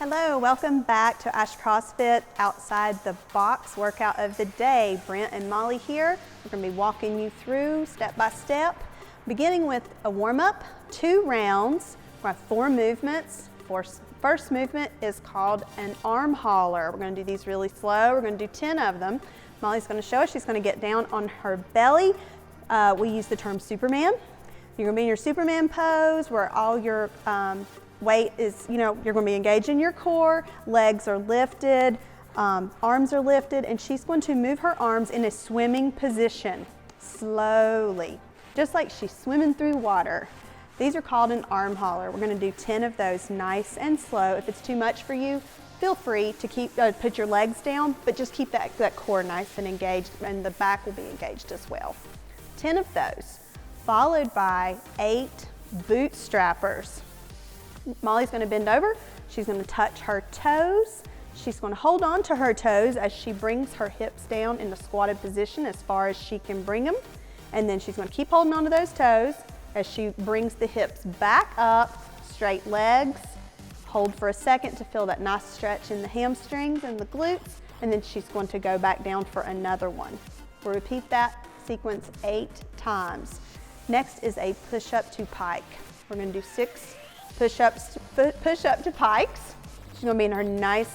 Hello, welcome back to Ashe CrossFit Outside the Box workout of the day. Brent and Molly here. We're going to be walking you through step by step, beginning with a warm-up, 2 rounds. We have 4 movements. First movement is called an arm hauler. We're going to do these really slow. We're going to do 10 of them. Molly's going to show us. She's going to get down on her belly. We use the term Superman. You're going to be in your Superman pose where all your weight is, you're going to be engaging your core, legs are lifted, arms are lifted, and she's going to move her arms in a swimming position, slowly, just like she's swimming through water. These are called an arm hauler. We're going to do 10 of those nice and slow. If it's too much for you, feel free to put your legs down, but just keep that core nice and engaged, and the back will be engaged as well. 10 of those, followed by 8 Bootstrappers. Molly's going to bend over. She's going to touch her toes. She's going to hold on to her toes as she brings her hips down in the squatted position as far as she can bring them. And then she's going to keep holding on to those toes as she brings the hips back up, straight legs. Hold for a second to feel that nice stretch in the hamstrings and the glutes. And then she's going to go back down for another one. We'll repeat that sequence 8 times. Next is a push-up to pike. We're going to do 6 push-ups to pikes. She's going to be in her nice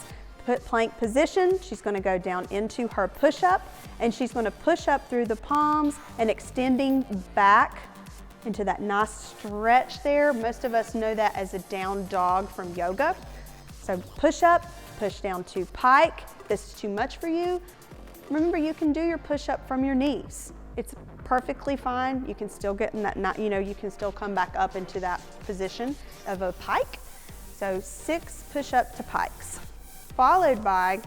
plank position. She's going to go down into her push-up, and she's going to push up through the palms and extending back into that nice stretch there. Most of us know that as a down dog from yoga. So push up, push down to pike. If this is too much for you, remember you can do your push-up from your knees. It's perfectly fine. You can still get in that, you can still come back up into that position of a pike. So 6 push-up to pikes, followed by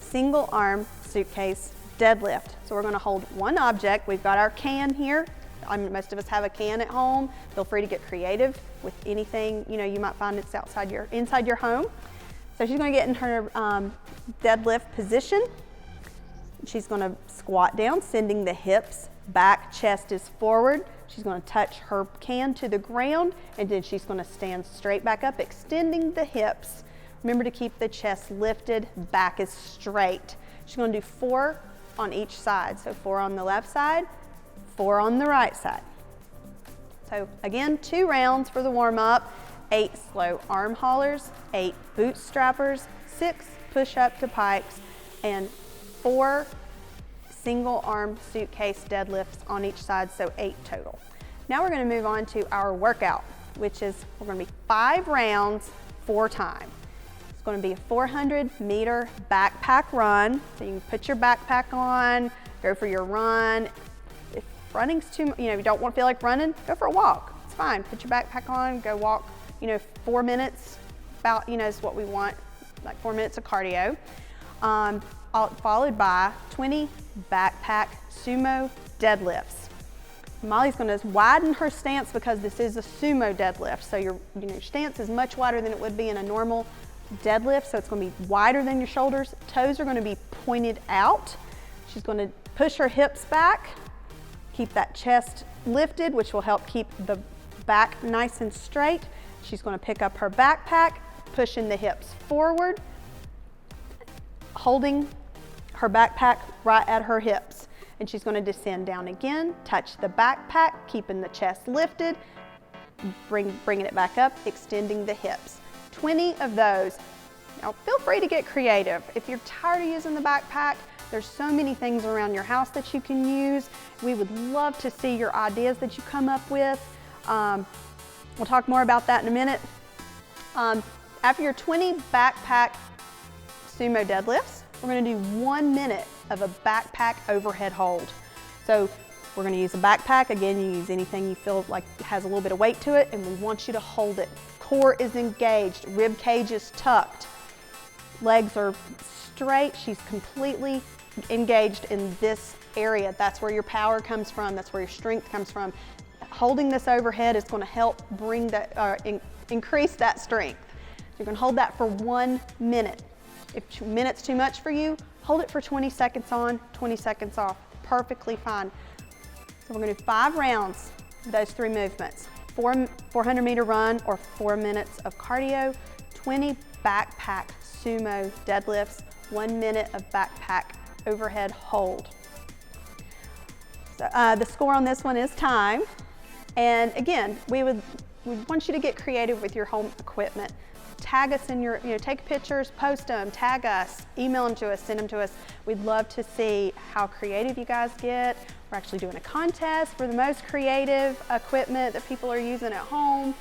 single arm suitcase deadlift. So we're going to hold one object. We've got our can here. Most of us have a can at home. Feel free to get creative with anything, you might find it's inside your home. So she's going to get in her deadlift position. She's going to squat down, sending the hips back, chest is forward. She's going to touch her can to the ground, and then she's going to stand straight back up, extending the hips. Remember to keep the chest lifted, back is straight. She's going to do 4 on each side. So 4 on the left side, 4 on the right side. So again, 2 rounds for the warm-up, 8 slow arm haulers, 8 Bootstrappers, 6 push-up to pikes, and 4 single arm suitcase deadlifts on each side, so 8 total. Now we're going to move on to our workout, which is, we're going to be 5 rounds, 4 times. It's going to be a 400-meter backpack run. So you can put your backpack on, go for your run. If running's too, you don't want to feel like running, go for a walk. It's fine. Put your backpack on, go walk, 4 minutes, about, is what we want, like 4 minutes of cardio. Followed by 20 backpack sumo deadlifts. Molly's going to widen her stance because this is a sumo deadlift. So your stance is much wider than it would be in a normal deadlift. So it's going to be wider than your shoulders. Toes are going to be pointed out. She's going to push her hips back, keep that chest lifted, which will help keep the back nice and straight. She's going to pick up her backpack, pushing the hips forward, holding her backpack right at her hips, and she's going to descend down again, touch the backpack, keeping the chest lifted, bringing it back up, extending the hips. 20 of those. Now feel free to get creative. If you're tired of using the backpack, there's so many things around your house that you can use. We would love to see your ideas that you come up with. We'll talk more about that in a minute. After your 20 backpack sumo deadlifts, we're going to do 1 minute of a backpack overhead hold. So we're going to use a backpack. Again, you use anything you feel like has a little bit of weight to it, and we want you to hold it. Core is engaged, rib cage is tucked, legs are straight. She's completely engaged in this area. That's where your power comes from. That's where your strength comes from. Holding this overhead is going to help bring that, increase that strength. You're going to hold that for 1 minute. If 2 minutes too much for you, hold it for 20 seconds on, 20 seconds off. Perfectly fine. So we're going to do 5 rounds of those 3 movements. 400-meter run or 4 minutes of cardio, 20 backpack sumo deadlifts, 1 minute of backpack overhead hold. So, the score on this one is time. And again, we want you to get creative with your home equipment. Tag us in your, take pictures, post them, tag us, email them to us, send them to us. We'd love to see how creative you guys get. We're actually doing a contest for the most creative equipment that people are using at home.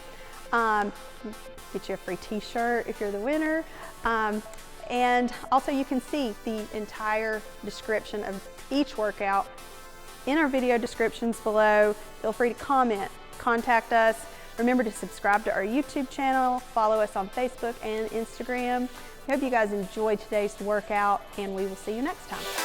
Get you a free t-shirt if you're the winner. And also you can see the entire description of each workout in our video descriptions below. Feel free to comment, contact us. Remember to subscribe to our YouTube channel, follow us on Facebook and Instagram. We hope you guys enjoyed today's workout, and we will see you next time.